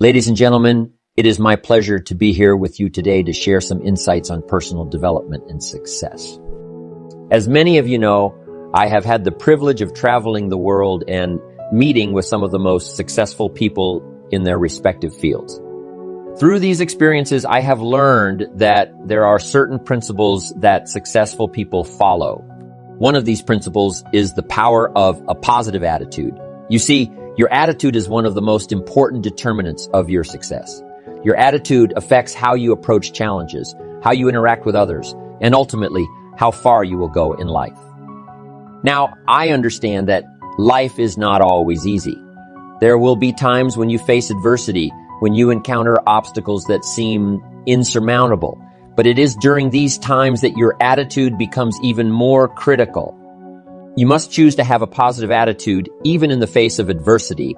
Ladies and gentlemen, it is my pleasure to be here with you today to share some insights on personal development and success. As many of you know, I have had the privilege of traveling the world and meeting with some of the most successful people in their respective fields. Through these experiences, I have learned that there are certain principles that successful people follow. One of these principles is the power of a positive attitude. You see, your attitude is one of the most important determinants of your success. Your attitude affects how you approach challenges, how you interact with others, and ultimately, how far you will go in life. Now, I understand that life is not always easy. There will be times when you face adversity, when you encounter obstacles that seem insurmountable. But it is during these times that your attitude becomes even more critical. You must choose to have a positive attitude even in the face of adversity.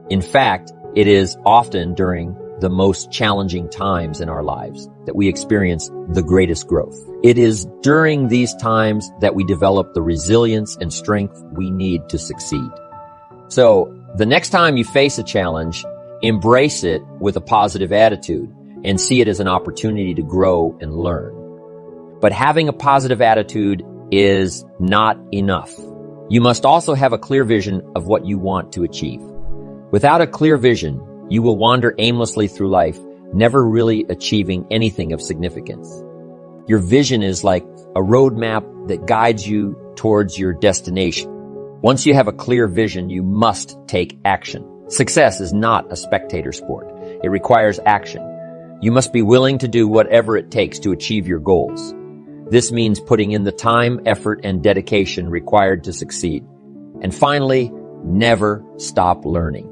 In fact, it is often during the most challenging times in our lives that we experience the greatest growth. It is during these times that we develop the resilience and strength we need to succeed. So, the next time you face a challenge, embrace it with a positive attitude and see it as an opportunity to grow and learn. But having a positive attitude is not enough. You must also have a clear vision of what you want to achieve. Without a clear vision, you will wander aimlessly through life, never really achieving anything of significance. Your vision is like a roadmap that guides you towards your destination. Once you have a clear vision, you must take action. Success is not a spectator sport. It requires action. You must be willing to do whatever it takes to achieve your goals. This means putting in the time, effort, and dedication required to succeed. And finally, never stop learning.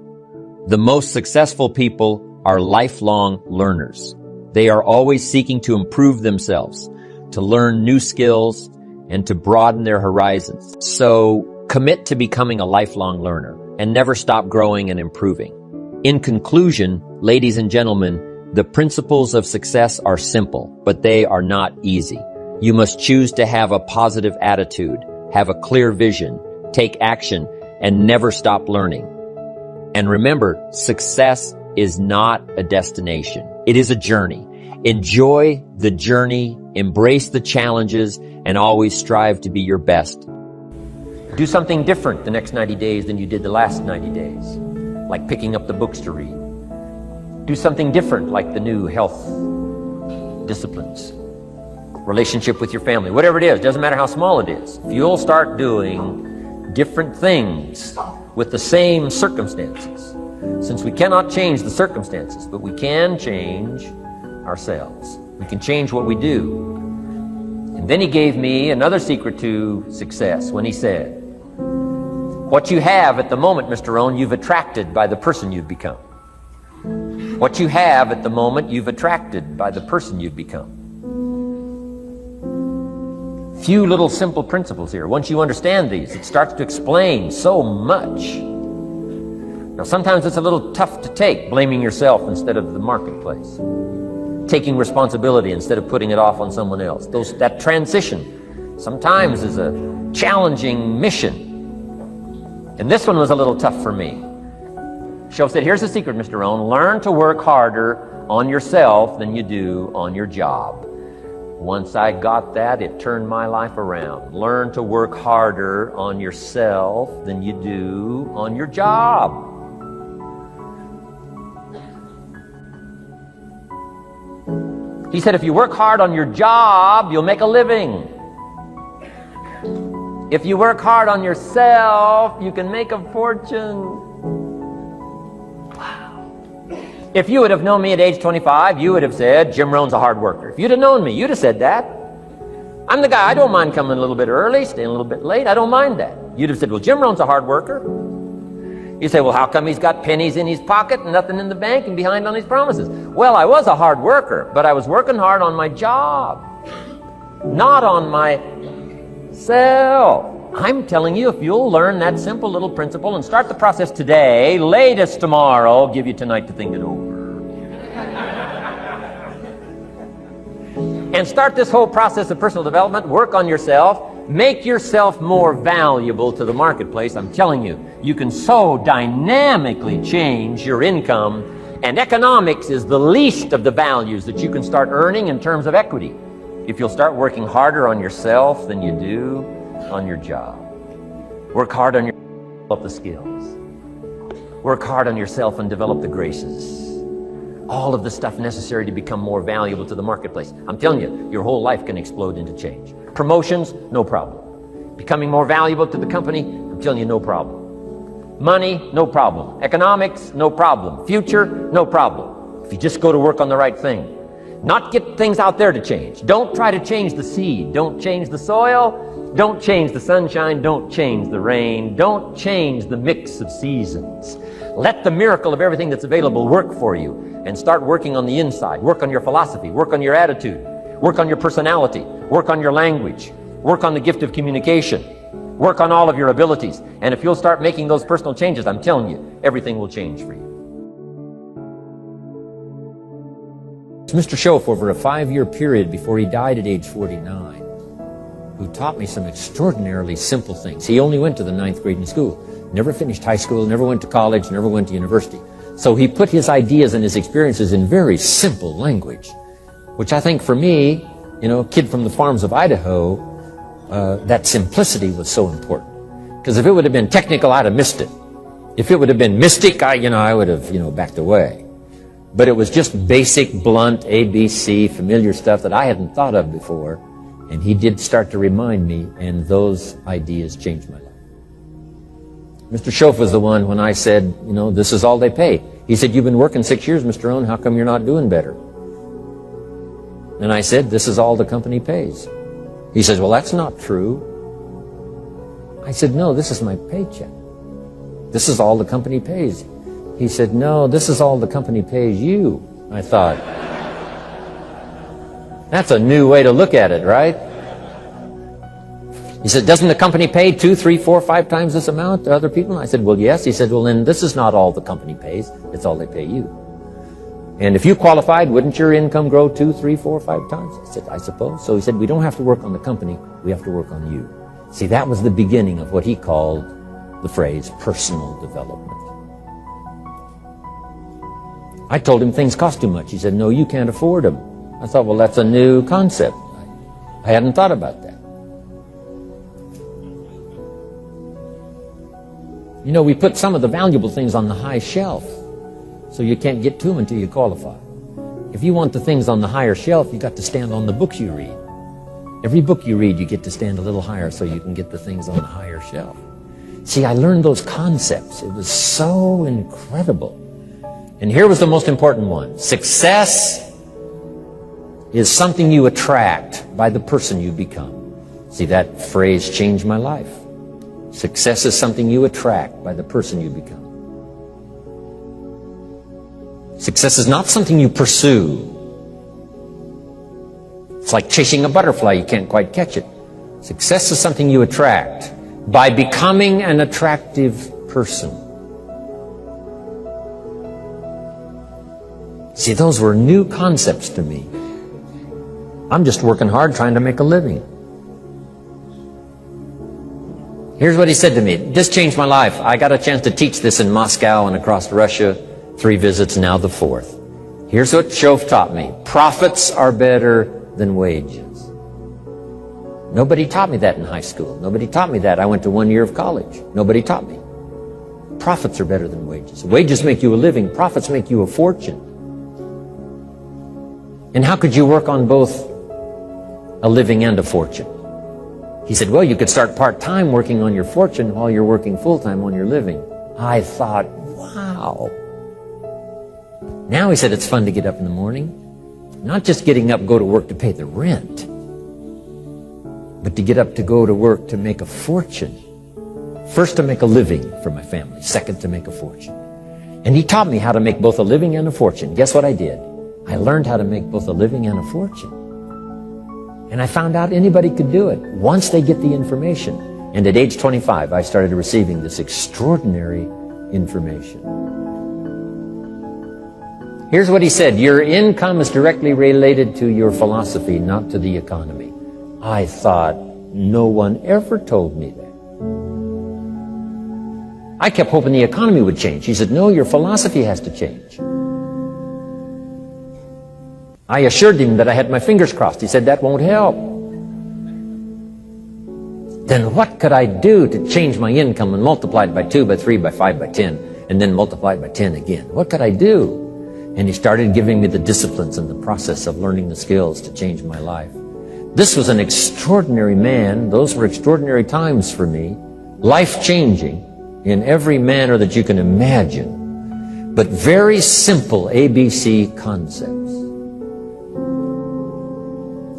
The most successful people are lifelong learners. They are always seeking to improve themselves, to learn new skills, and to broaden their horizons. So commit to becoming a lifelong learner and never stop growing and improving. In conclusion, ladies and gentlemen, the principles of success are simple, but they are not easy. You must choose to have a positive attitude, have a clear vision, take action, and never stop learning. And remember, success is not a destination. It is a journey. Enjoy the journey, embrace the challenges, and always strive to be your best. Do something different the next 90 days than you did the last 90 days, like picking up the books to read. Do something different, like the new health disciplines. Relationship with your family, whatever it is, doesn't matter how small it is. If you'll start doing different things with the same circumstances, since we cannot change the circumstances, but we can change ourselves. We can change what we do. And then he gave me another secret to success when he said, what you have at the moment, Mr. Rohn, you've attracted by the person you've become. What you have at the moment, you've attracted by the person you've become. Few little simple principles here. Once you understand these, it starts to explain so much. Now, sometimes it's a little tough to take, blaming yourself instead of the marketplace. Taking responsibility instead of putting it off on someone else. That transition sometimes is a challenging mission. And this one was a little tough for me. Shoaff said, here's the secret, Mr. Rohn. Learn to work harder on yourself than you do on your job. Once I got that, it turned my life around. Learn to work harder on yourself than you do on your job. He said, if you work hard on your job, you'll make a living. If you work hard on yourself, you can make a fortune. Wow. If you would have known me at age 25, you would have said, Jim Rohn's a hard worker. If you'd have known me, you'd have said that. I'm the guy, I don't mind coming a little bit early, staying a little bit late, I don't mind that. You'd have said, well, Jim Rohn's a hard worker. You say, well, how come he's got pennies in his pocket and nothing in the bank and behind on his promises? Well, I was a hard worker, but I was working hard on my job, not on myself. I'm telling you, if you'll learn that simple little principle and start the process today, latest tomorrow, I'll give you tonight to think it over. And start this whole process of personal development, work on yourself, make yourself more valuable to the marketplace. I'm telling you, you can so dynamically change your income And economics is the least of the values that you can start earning in terms of equity if you'll start working harder on yourself than you do on your job. Work hard on yourself and develop the skills. Work hard on yourself and develop the graces. All of the stuff necessary to become more valuable to the marketplace. I'm telling you, your whole life can explode into change. Promotions, no problem. Becoming more valuable to the company, I'm telling you, no problem. Money, no problem. Economics, no problem. Future, no problem. If you just go to work on the right thing. Not get things out there to change. Don't try to change the seed. Don't change the soil. Don't change the sunshine. Don't change the rain. Don't change the mix of seasons. Let the miracle of everything that's available work for you, and start working on the inside. Work on your philosophy. Work on your attitude. Work on your personality. Work on your language. Work on the gift of communication. Work on all of your abilities. And if you'll start making those personal changes, I'm telling you, everything will change for you. Mr. Schoaf, over a 5-year period before he died at age 49, who taught me some extraordinarily simple things. He only went to the 9th grade in school, never finished high school, never went to college, never went to university. So he put his ideas and his experiences in very simple language, which I think for me, a kid from the farms of Idaho, that simplicity was so important. Because if it would have been technical, I'd have missed it. If it would have been mystic, I would have, backed away. But it was just basic, blunt, ABC, familiar stuff that I hadn't thought of before. And he did start to remind me, and those ideas changed my life. Mr. Schoaf was the one when I said, this is all they pay. He said, you've been working 6 years, Mr. Rohn, how come you're not doing better? And I said, this is all the company pays. He says, well, that's not true. I said, no, this is my paycheck. This is all the company pays. He said, no, this is all the company pays you. I thought, that's a new way to look at it, right? He said, doesn't the company pay 2, 3, 4, 5 times this amount to other people? I said, well, yes. He said, well, then this is not all the company pays. It's all they pay you. And if you qualified, wouldn't your income grow 2, 3, 4, 5 times? I said, I suppose. So he said, we don't have to work on the company. We have to work on you. See, that was the beginning of what he called the phrase personal development. I told him things cost too much. He said, no, you can't afford them. I thought, well, that's a new concept. I hadn't thought about that. We put some of the valuable things on the high shelf, so you can't get to them until you qualify. If you want the things on the higher shelf, you got to stand on the books you read. Every book you read, you get to stand a little higher so you can get the things on the higher shelf. See, I learned those concepts. It was so incredible. And here was the most important one. Success is something you attract by the person you become. See, that phrase changed my life. Success is something you attract by the person you become. Success is not something you pursue. It's like chasing a butterfly. You can't quite catch it. Success is something you attract by becoming an attractive person. See, those were new concepts to me. I'm just working hard trying to make a living. Here's what he said to me. This changed my life. I got a chance to teach this in Moscow and across Russia. 3 visits, now the 4th. Here's what Schoaf taught me. Profits are better than wages. Nobody taught me that in high school. Nobody taught me that. I went to 1 year of college. Nobody taught me. Profits are better than wages. Wages make you a living. Profits make you a fortune. And how could you work on both a living and a fortune? He said, well, you could start part-time working on your fortune while you're working full-time on your living. I thought, wow. Now, he said, it's fun to get up in the morning. Not just getting up, go to work to pay the rent, but to get up to go to work to make a fortune. First, to make a living for my family. Second, to make a fortune. And he taught me how to make both a living and a fortune. Guess what I did? I learned how to make both a living and a fortune. And I found out anybody could do it once they get the information. And at age 25, I started receiving this extraordinary information. Here's what he said. Your income is directly related to your philosophy, not to the economy. I thought, no one ever told me that. I kept hoping the economy would change. He said, no, your philosophy has to change. I assured him that I had my fingers crossed. He said, that won't help. Then what could I do to change my income and multiply it by 2, by 3, by 5, by 10, and then multiply it by 10 again? What could I do? And he started giving me the disciplines and the process of learning the skills to change my life. This was an extraordinary man. Those were extraordinary times for me. Life-changing in every manner that you can imagine. But very simple ABC concepts.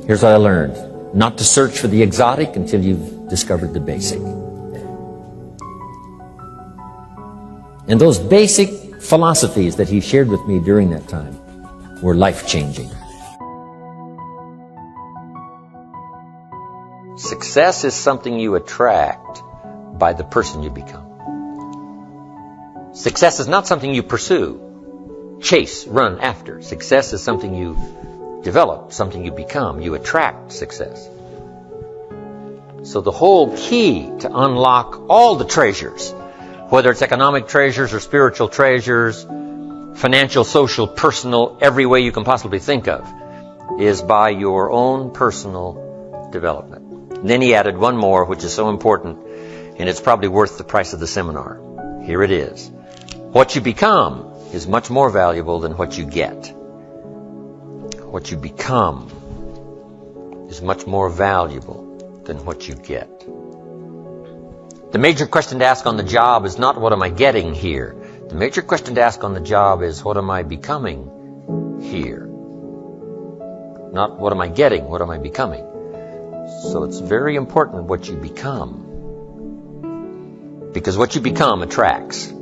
Here's what I learned. Not to search for the exotic until you've discovered the basic. And those basic philosophies that he shared with me during that time were life-changing. Success is something you attract by the person you become. Success is not something you pursue, chase, run after. Success is something you develop, something you become. You attract success. So the whole key to unlock all the treasures, whether it's economic treasures or spiritual treasures, financial, social, personal, every way you can possibly think of, is by your own personal development. And then he added one more, which is so important, and it's probably worth the price of the seminar. Here it is. What you become is much more valuable than what you get. What you become is much more valuable than what you get. The major question to ask on the job is not what am I getting here. The major question to ask on the job is what am I becoming here? Not what am I getting, what am I becoming? So it's very important what you become. Because what you become attracts.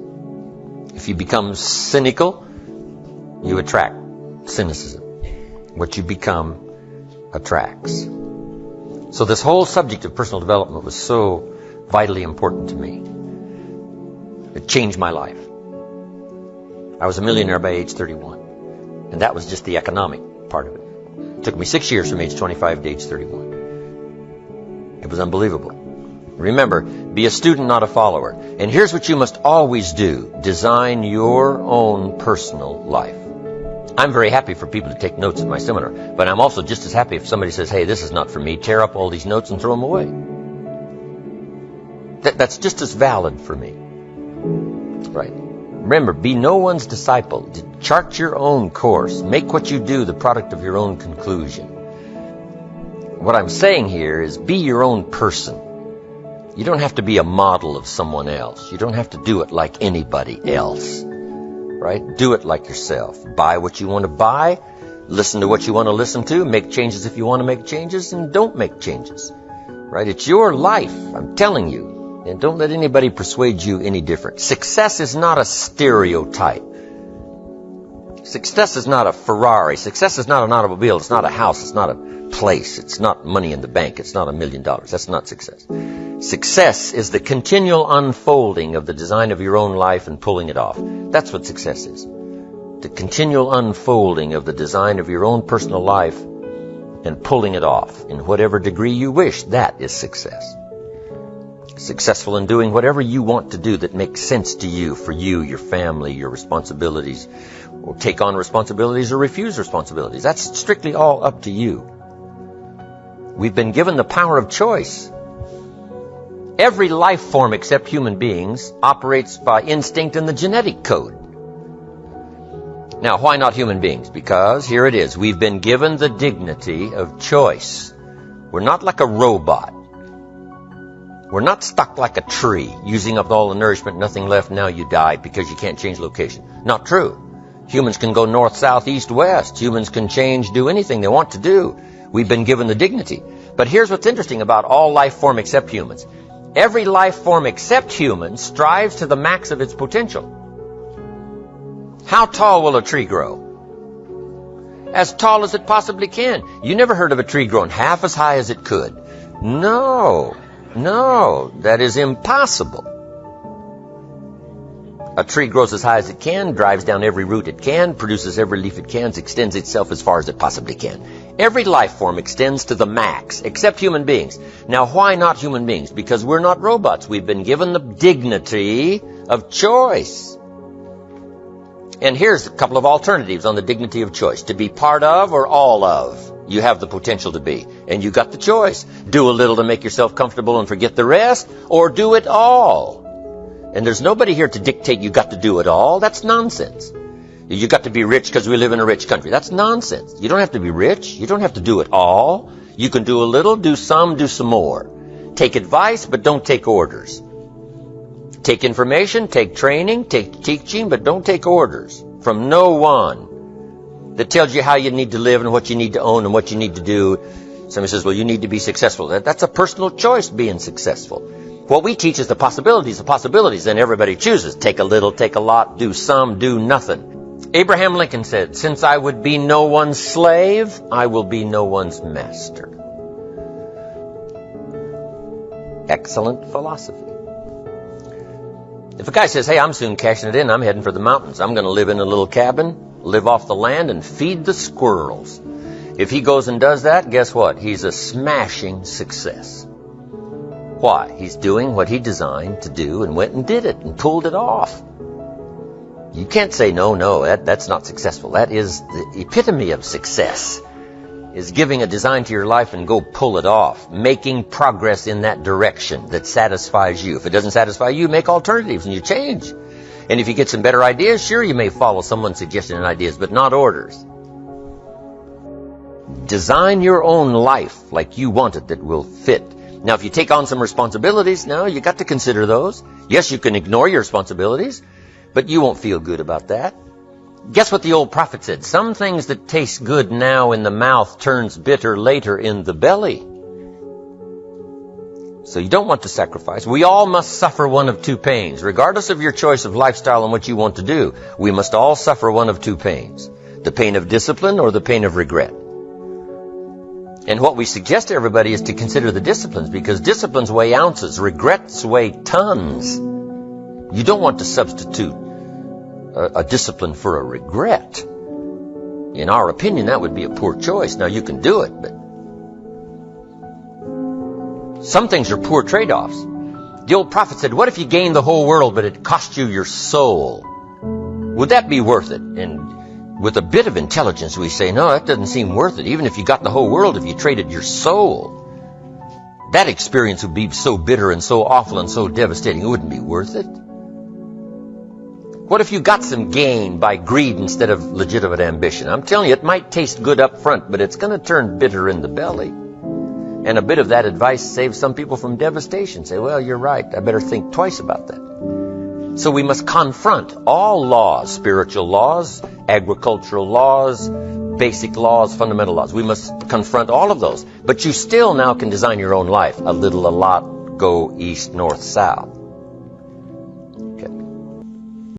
If you become cynical, you attract cynicism. What you become attracts. So this whole subject of personal development was so vitally important to me. It changed my life. I was a millionaire by age 31. And that was just the economic part of it. It took me 6 years from age 25 to age 31. It was unbelievable. Remember, be a student, not a follower. And here's what you must always do. Design your own personal life. I'm very happy for people to take notes at my seminar, but I'm also just as happy if somebody says, hey, this is not for me, tear up all these notes and throw them away. That's just as valid for me. Right? Remember, be no one's disciple. Chart your own course. Make what you do the product of your own conclusion. What I'm saying here is be your own person. You don't have to be a model of someone else. You don't have to do it like anybody else. Right? Do it like yourself. Buy what you want to buy. Listen to what you want to listen to. Make changes if you want to make changes, and don't make changes. Right? It's your life, I'm telling you. And don't let anybody persuade you any different. Success is not a stereotype. Success is not a Ferrari. Success is not an automobile. It's not a house. It's not a place. It's not money in the bank. It's not $1 million. That's not success. Success is the continual unfolding of the design of your own life and pulling it off. That's what success is. The continual unfolding of the design of your own personal life and pulling it off in whatever degree you wish. That is success. Successful in doing whatever you want to do that makes sense to you, for you, your family, your responsibilities, or take on responsibilities or refuse responsibilities. That's strictly all up to you. We've been given the power of choice. Every life form except human beings operates by instinct in the genetic code. Now, why not human beings? Because here it is. We've been given the dignity of choice. We're not like a robot. We're not stuck like a tree, using up all the nourishment, nothing left, now you die because you can't change location. Not true. Humans can go north, south, east, west. Humans can change, do anything they want to do. We've been given the dignity. But here's what's interesting about all life form except humans. Every life form except humans strives to the max of its potential. How tall will a tree grow? As tall as it possibly can. You never heard of a tree growing half as high as it could. No, that is impossible. A tree grows as high as it can, drives down every root it can, produces every leaf it can, extends itself as far as it possibly can. Every life form extends to the max, except human beings. Now, why not human beings? Because we're not robots. We've been given the dignity of choice. And here's a couple of alternatives on the dignity of choice. To be part of or all of. You have the potential to be. And you got the choice. Do a little to make yourself comfortable and forget the rest, or do it all. And there's nobody here to dictate you got to do it all. That's nonsense. You got to be rich because we live in a rich country. That's nonsense. You don't have to be rich. You don't have to do it all. You can do a little, do some more. Take advice, but don't take orders. Take information, take training, take teaching, but don't take orders from no one that tells you how you need to live and what you need to own and what you need to do. Somebody says, well, you need to be successful. That's a personal choice, being successful. What we teach is the possibilities, and everybody chooses. Take a little, take a lot, do some, do nothing. Abraham Lincoln said, since I would be no one's slave, I will be no one's master. Excellent philosophy. If a guy says, hey, I'm soon cashing it in, I'm heading for the mountains. I'm going to live in a little cabin, live off the land, and feed the squirrels. If he goes and does that, guess what? He's a smashing success. Why? He's doing what he designed to do and went and did it and pulled it off. You can't say, no, that's not successful. That is the epitome of success, is giving a design to your life and go pull it off, making progress in that direction that satisfies you. If it doesn't satisfy you, make alternatives and you change. And if you get some better ideas, sure, you may follow someone's suggestion and ideas, but not orders. Design your own life like you want it that will fit. Now, if you take on some responsibilities, now you got to consider those. Yes, you can ignore your responsibilities, but you won't feel good about that. Guess what the old prophet said? Some things that taste good now in the mouth turns bitter later in the belly. So you don't want to sacrifice. We all must suffer one of two pains. Regardless of your choice of lifestyle and what you want to do, we must all suffer one of two pains. The pain of discipline or the pain of regret. And what we suggest to everybody is to consider the disciplines, because disciplines weigh ounces, regrets weigh tons. You don't want to substitute a discipline for a regret. In our opinion, that would be a poor choice. Now, you can do it, but some things are poor trade-offs. The old prophet said, what if you gained the whole world, but it cost you your soul? Would that be worth it? And with a bit of intelligence, we say, no, that doesn't seem worth it. Even if you got the whole world, if you traded your soul, that experience would be so bitter and so awful and so devastating, it wouldn't be worth it. What if you got some gain by greed instead of legitimate ambition? I'm telling you, it might taste good up front, but it's going to turn bitter in the belly. And a bit of that advice saves some people from devastation. Say, well, you're right. I better think twice about that. So we must confront all laws, spiritual laws, agricultural laws, basic laws, fundamental laws. We must confront all of those. But you still now can design your own life. A little, a lot, go east, north, south.